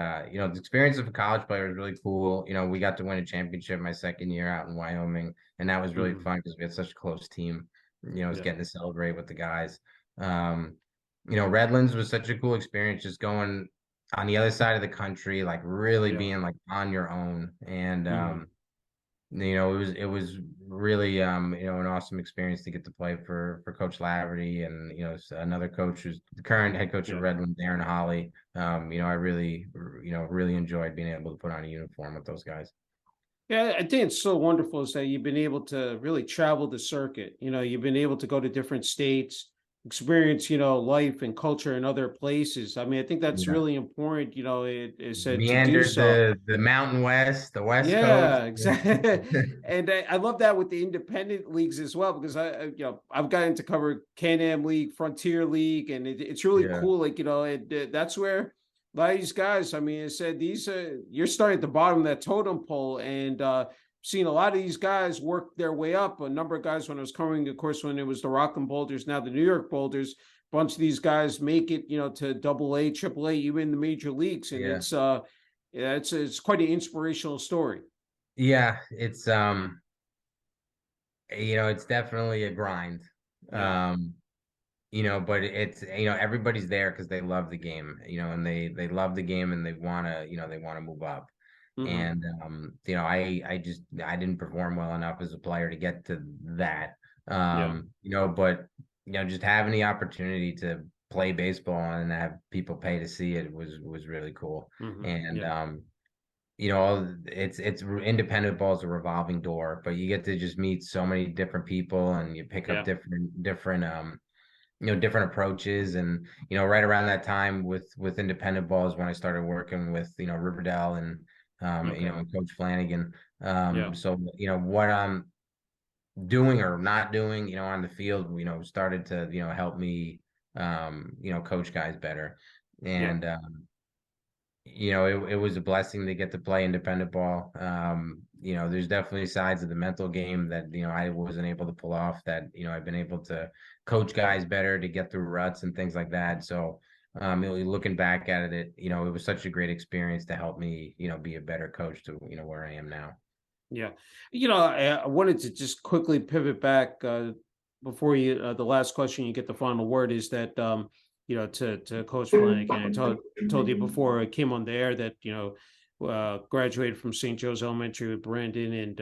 experience of a college player was really cool. We got to win a championship my second year out in Wyoming, and that was really Hmm. fun because we had such a close team. I was Yeah. getting to celebrate with the guys. Um, Redlands was such a cool experience, just going on the other side of the country, like really Yeah. being like on your own. And Hmm. it was really an awesome experience to get to play for Coach Laverty, and another coach who's the current head coach of Yeah. Redlands, Aaron Holly. I really really enjoyed being able to put on a uniform with those guys. Yeah, I think it's so wonderful is that you've been able to really travel the circuit. You've been able to go to different states, experience, life and culture in other places. I mean, I think that's Yeah. really important, it is said to do Meandered so. the Mountain West, the West Coast. Yeah, exactly. And I love that with the independent leagues as well, because I've gotten to cover Can-Am League, Frontier League, and it's really Yeah, cool. Like, that's where a lot of these guys, I mean, it said these, you're starting at the bottom of that totem pole, and seeing a lot of these guys work their way up. A number of guys when I was covering, of course, when it was the Rockland Boulders, now the New York Boulders, a bunch of these guys make it, to double A, triple A, even in the major leagues. And yeah, yeah, it's quite an inspirational story. yeah. It's definitely a grind. Yeah. Um, but it's everybody's there because they love the game, and they love the game, and they want to move up. Hmm. And I didn't perform well enough as a player to get to that. Yeah. But just having the opportunity to play baseball and have people pay to see it was really cool. Hmm. And Yeah. it's independent ball is a revolving door, but you get to just meet so many different people, and you pick up Yeah. different approaches. And right around that time with independent balls, when I started working with River Dell and Okay. and Coach Flanagan. Yeah. So what I'm doing or not doing on the field started to help me coach guys better. Yeah. And it was a blessing to get to play independent ball. There's definitely sides of the mental game that I wasn't able to pull off, that I've been able to coach guys better to get through ruts and things like that. So Looking back at it, you know, it was such a great experience to help me, you know, be a better coach to, you know, where I am now. Yeah. I wanted to just quickly pivot back before the last question, you get the final word is that, to Coach Flanagan. I told you before I came on the air that, graduated from St. Joe's Elementary with Brandon and,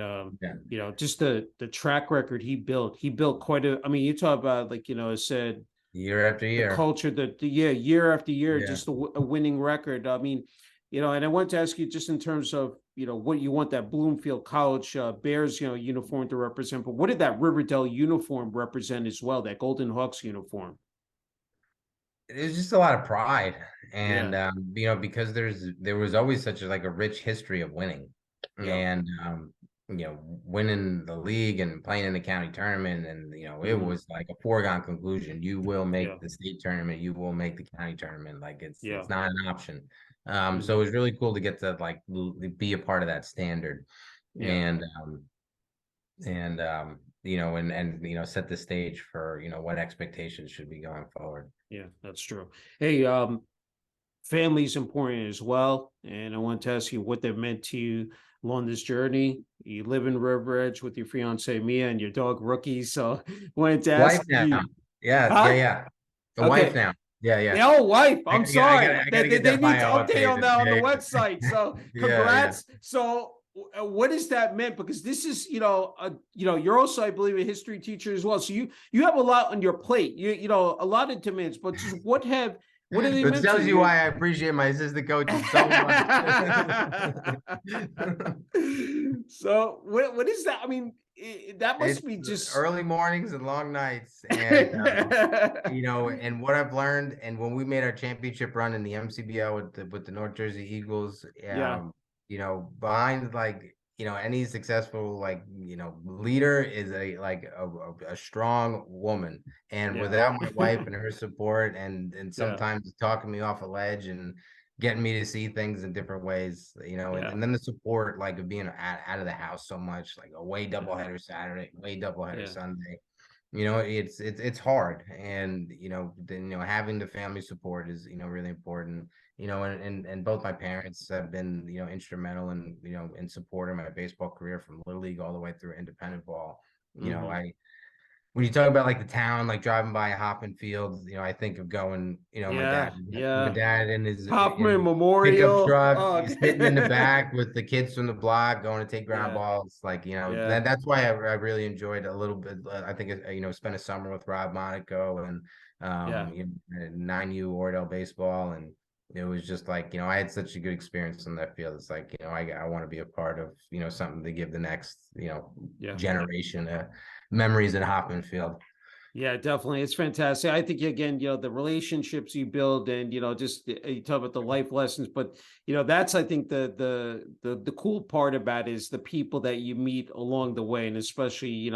Yeah. just the track record he built. He built quite I mean, you talk about like, I said, Year after the year. culture that yeah, year after year, Yeah. just a winning record. I mean, and I wanted to ask you just in terms of what you want that Bloomfield College Bears uniform to represent, but what did that River Dell uniform represent as well? That Golden Hawks uniform. It was just a lot of pride, and Yeah, you know, because there was always such a like a rich history of winning, yeah, and you know, winning the league and playing in the county tournament, and you know, it hmm, was like a foregone conclusion. You will yeah, make the state tournament, you will make the county tournament. Like yeah, it's not an option. So it hmm, was really cool to get to like be a part of that standard, yeah, and you know, and you know, set the stage for you know what expectations should be going forward. yeah. That's true. Hey, family's important as well. And I want to ask you what they've meant to you along this journey. You live in River Edge with your fiance Mia and your dog Rookie. So I wanted to Wife ask now. you, Yeah, yeah, huh? yeah. The wife Okay. now. Yeah, yeah. The old wife. I'm sorry. I They, gotta they, get they that need to bio update on updated. that on the Yeah, website. So yeah, yeah. congrats. So what does that meant? Because this is, you're also, I believe, a history teacher as well. So you have a lot on your plate. A lot of demands, but just what have they Which meant to tells you you? why I appreciate my assistant coaches so much. So what is that? I mean, that must It's be just early mornings and long nights, and you know, and what I've learned, and when we made our championship run in the MCBL with the North Jersey Eagles, yeah, you know, behind like you know any successful like you know leader is a strong woman, and yeah, without my wife and her support, and yeah, sometimes talking me off a ledge and getting me to see things in different ways, you know, yeah, and then the support like of being out of the house so much, like away yeah, doubleheader Saturday, away doubleheader yeah, Sunday. You know, it's hard, and you know, then you know, having the family support is you know really important. You know, and both my parents have been you know instrumental in you know in supporting my baseball career from little league all the way through independent ball. You know, hmm, I when you talk about like the town, like driving by a hopping field, you know, I think of going, you know, yeah, my yeah. dad in his Hoffman pickup Memorial. truck, Oh, sitting in the back with the kids from the block going to take ground yeah, balls. Like, you know, yeah, that's why I really enjoyed a little bit. I think, you know, spent a summer with Rob Monaco and, yeah, you know, 9U Oradell baseball. And it was just like, you know, I had such a good experience on that field. It's like, you know, I want to be a part of, you know, something to give the next, you know, yeah. generation memories at Hoffman Field. Yeah, definitely. It's fantastic. I think again, the relationships you build and just you talk about the life lessons, but that's I think the cool part about it is the people that you meet along the way, and especially,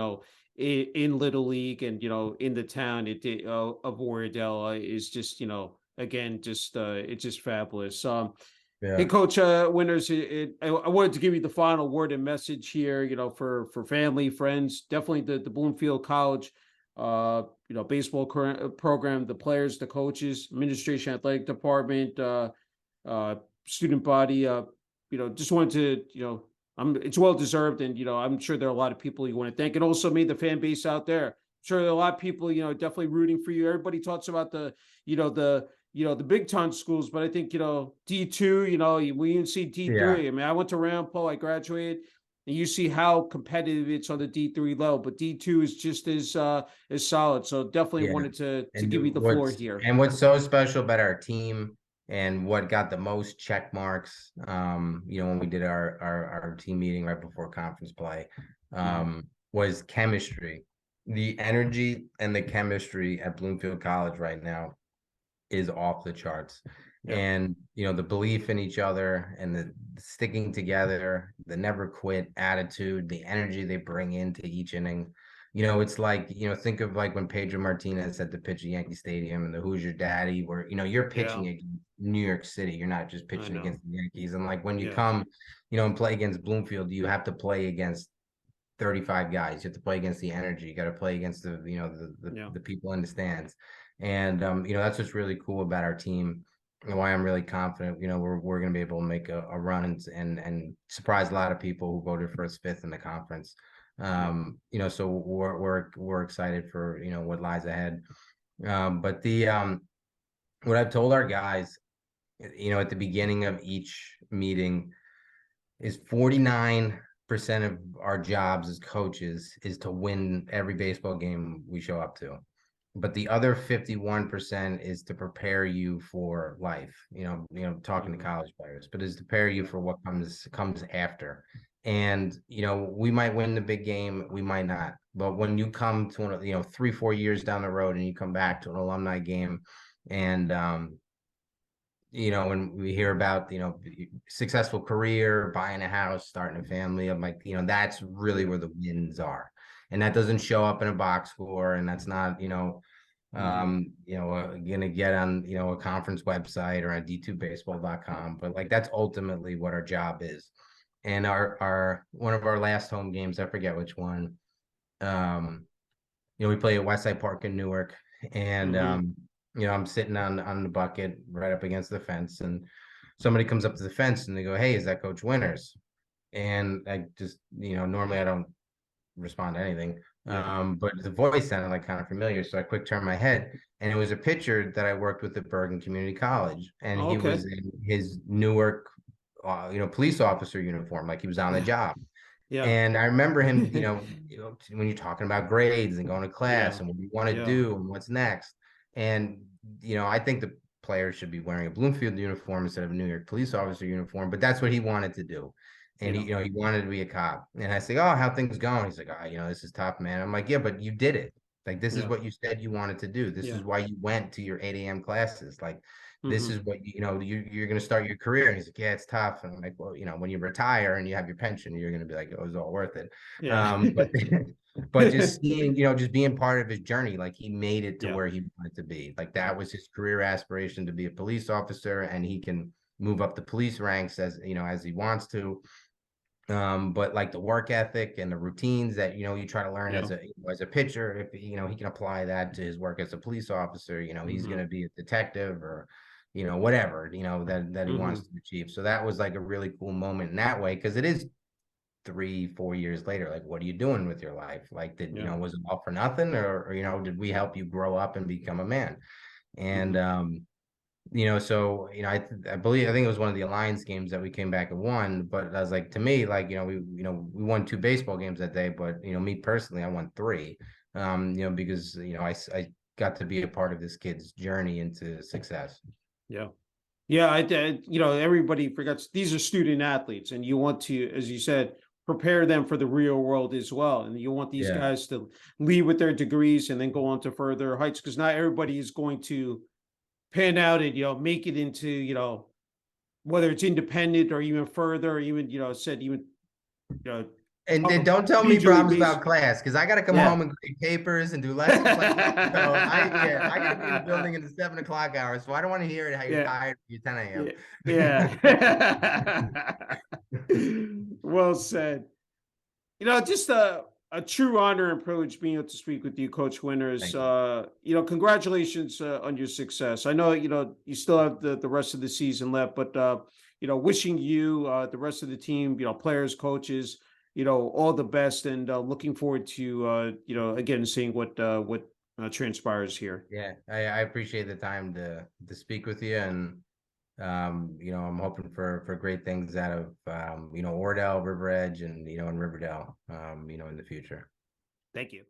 in Little League and in the town of Oradell is just, again, just it's just fabulous. Hey, Yeah. Coach Winters, I wanted to give you the final word and message here, for family, friends, definitely the Bloomfield College baseball program, the players, the coaches, administration, athletic department, uh, student body. Just wanted to, it's well deserved, and I'm sure there are a lot of people you want to thank, and also me, the fan base out there. I'm sure there are a lot of people, definitely rooting for you. Everybody talks about the big time schools, but I think D2. We even see Yeah. D3. I mean, I went to Rampo, I graduated, and you see how competitive it's on the D3 level, but D2 is just as solid. So definitely Yeah. wanted to And give you the floor here. what's so special about our team and what got the most check marks, you know, when we did our team meeting right before conference play, Mhm. was chemistry. The energy and the chemistry at Bloomfield College right now is off the charts. Yeah, And you know, the belief in each other and the sticking together, the never quit attitude, the energy they bring into each inning. You know, it's like, you know, think of like when Pedro Martinez had to pitch at Yankee Stadium and the Who's Your Daddy, where, you know, you're yeah, pitching against New York City. You're not just I pitching know. against the Yankees. And like when you Yeah, come, you know, and play against Bloomfield, you have to play against 35 guys. You have to play against the energy. You got to play against the, Yeah. the people in the stands. And, that's what's really cool about our team and why I'm really confident, we're going to be able to make a run and surprise a lot of people who voted for us fifth in the conference. So we're excited for, what lies ahead. But what I've told our guys, at the beginning of each meeting is 49% of our jobs as coaches is to win every baseball game we show up to. But the other 51% is to prepare you for life, talking to college players, but is to prepare you for what comes after. And, we might win the big game, we might not. But when you come to 3-4 years down the road and you come back to an alumni game and when we hear about, successful career, buying a house, starting a family, I'm like, that's really where the wins are. And that doesn't show up in a box score. And that's not, gonna get on, a conference website or on d2baseball.com. But like, that's ultimately what our job is. And one of our last home games, I forget which one, we play at Westside Park in Newark, and I'm sitting on the bucket right up against the fence, and somebody comes up to the fence and they go, "Hey, is that Coach Winters?" And I just, normally I don't respond to anything, but the voice sounded like kind of familiar, so I quick turned my head, and it was a pitcher that I worked with at Bergen Community College, and Oh, he okay. was in his Newark, police officer uniform, like he was on the job. Yeah. And I remember him, when you're talking about grades and going to class Yeah. and what you want to Yeah. do and what's next. And, I think the players should be wearing a Bloomfield uniform instead of a New York police officer uniform, but that's what he wanted to do. And Yeah. he wanted to be a cop. And I say, "Oh, how things going?" He's like, "Oh, this is tough, man." I'm like, "Yeah, but you did it. Like, this is Yeah. what you said you wanted to do. This Yeah. is why you went to your 8 a.m. classes. Like, this Mm-hmm. is what, you're going to start your career." And he's like, "Yeah, it's tough." And I'm like, "Well, when you retire and you have your pension, you're going to be like, it was all worth it." Yeah. But but just seeing, just being part of his journey, like he made it to Yeah. where he wanted to be. Like that was his career aspiration, to be a police officer, and he can move up the police ranks as as he wants to. But like the work ethic and the routines that you try to learn Yeah. as a pitcher, if he can apply that to his work as a police officer, he's Mm-hmm. going to be a detective or whatever that he Mm-hmm. wants to achieve. So that was like a really cool moment in that way, because it is 3-4 years later, like, what are you doing with your life? Like, did Yeah. was it all for nothing, or did we help you grow up and become a man? And Mm-hmm. so I think it was one of the Alliance games that we came back and won. But I was like, to me, like, we won 2 baseball games that day, but me personally, I won 3. Because I got to be a part of this kid's journey into success. Yeah. Yeah, everybody forgets these are student athletes, and you want to, as you said, prepare them for the real world as well. And you want these Yeah. guys to leave with their degrees and then go on to further heights, because not everybody is going to pan out and make it into whether it's independent or even further, or even said even you know And top then of don't tell me Major League problems about Baseball. class, because I got to come Yeah. home and grade papers and do lesson plans. So I got to be in the building in the 7 o'clock hour. So I don't want to hear it how you're Yeah. tired at your 10 Yeah. a.m. Yeah. Well said. Just a true honor and privilege being able to speak with you, Coach Winters. Thank you. Congratulations on your success. I know, you still have the rest of the season left, but, wishing you, the rest of the team, players, coaches, all the best, and looking forward to, again, seeing what transpires here. Yeah, I appreciate the time to speak with you, and I'm hoping for great things out of Oradell, River Edge, and in Riverdale, in the future. Thank you.